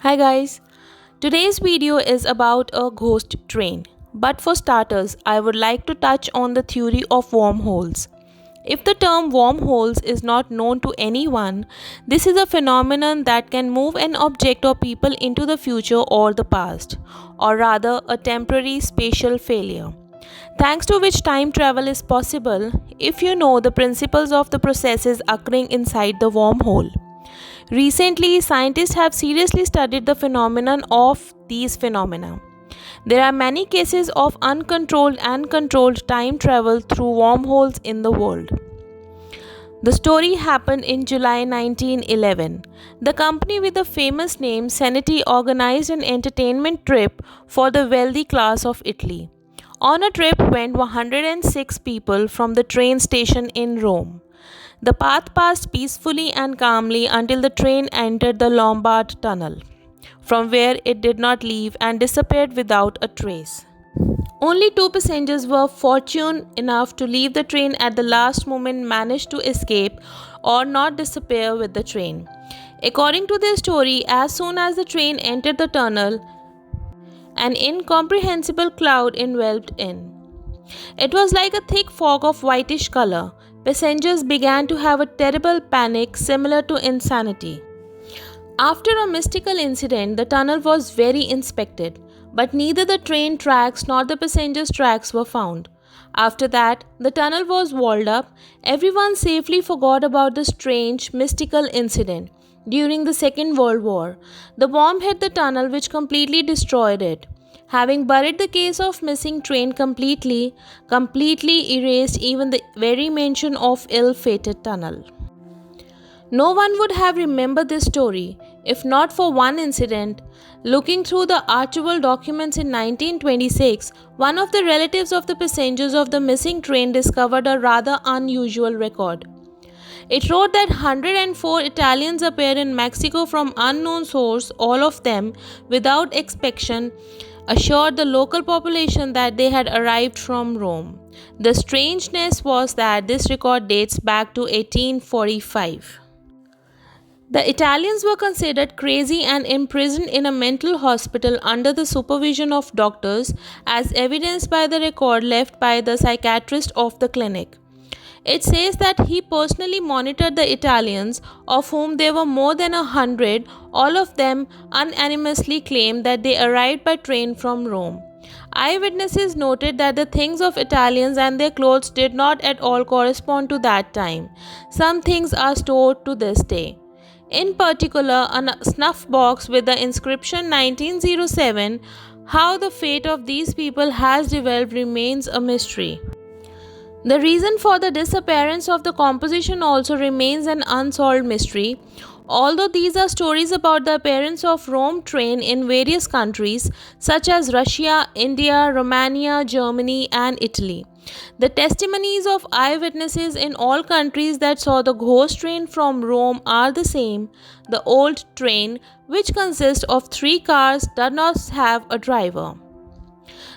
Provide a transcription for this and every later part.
Hi guys, today's video is about a ghost train. But for starters, I would like to touch on the theory of wormholes. If the term wormholes is not known to anyone, this is a phenomenon that can move an object or people into the future or the past, or rather, a temporary spatial failure. Thanks to which time travel is possible if you know the principles of the processes occurring inside the wormhole. Recently, scientists have seriously studied the phenomenon of these phenomena. There are many cases of uncontrolled and controlled time travel through wormholes in the world. The story happened in July 1911. The company with the famous name Seneti organized an entertainment trip for the wealthy class of Italy. On a trip went 106 people from the train station in Rome. The path passed peacefully and calmly until the train entered the Lombard Tunnel, from where it did not leave and disappeared without a trace. Only two passengers were fortunate enough to leave the train at the last moment, managed to escape or not disappear with the train. According to their story, as soon as the train entered the tunnel, an incomprehensible cloud enveloped in. It was like a thick fog of whitish color. Passengers began to have a terrible panic similar to insanity. After a mystical incident, the tunnel was very inspected, but neither the train tracks nor the passengers' tracks were found. After that, the tunnel was walled up. Everyone safely forgot about the strange, mystical incident. During the Second World War, the bomb hit the tunnel which completely destroyed it. Having buried the case of missing train completely erased even the very mention of ill-fated tunnel. No one would have remembered this story if not for one incident. Looking through the archival documents in 1926, one of the relatives of the passengers of the missing train discovered a rather unusual record. It wrote that 104 Italians appeared in Mexico from unknown source, all of them, without exception, assured the local population that they had arrived from Rome. The strangeness was that this record dates back to 1845. The Italians were considered crazy and imprisoned in a mental hospital under the supervision of doctors, as evidenced by the record left by the psychiatrist of the clinic. It says that he personally monitored the Italians, of whom there were more than 100. All of them unanimously claimed that they arrived by train from Rome. Eyewitnesses noted that the things of Italians and their clothes did not at all correspond to that time. Some things are stored to this day. In particular, a snuff box with the inscription 1907. How the fate of these people has developed remains a mystery. The reason for the disappearance of the composition also remains an unsolved mystery. Although these are stories about the appearance of Rome train in various countries such as Russia, India, Romania, Germany, and Italy. The testimonies of eyewitnesses in all countries that saw the ghost train from Rome are the same. The old train, which consists of 3 cars, does not have a driver.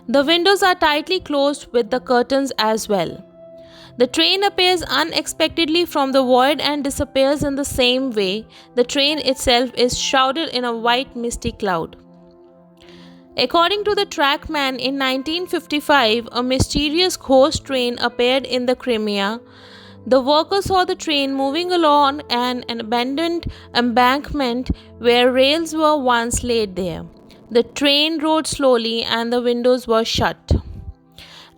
The windows are tightly closed with the curtains as well. The train appears unexpectedly from the void and disappears in the same way. The train itself is shrouded in a white misty cloud. According to the trackman, in 1955, a mysterious ghost train appeared in the Crimea. The workers saw the train moving along an abandoned embankment where rails were once laid there. The train rode slowly and the windows were shut.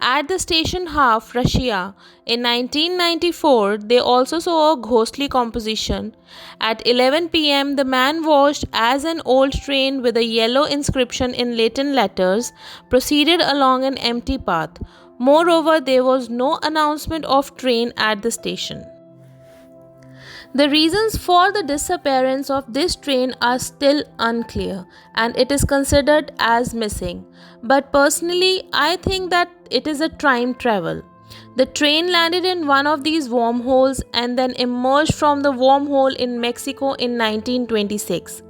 At the station half, Russia, in 1994, they also saw a ghostly composition. At 11 pm, the man watched as an old train with a yellow inscription in Latin letters proceeded along an empty path. Moreover, there was no announcement of train at the station. The reasons for the disappearance of this train are still unclear and it is considered as missing. But personally, I think that it is a time travel. The train landed in one of these wormholes and then emerged from the wormhole in Mexico in 1926.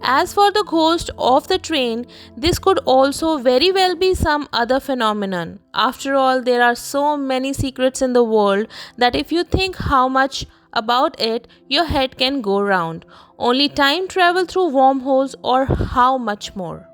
As for the ghost of the train, this could also very well be some other phenomenon. After all, there are so many secrets in the world that if you think how much about it, your head can go round. Only time travel through wormholes, or how much more?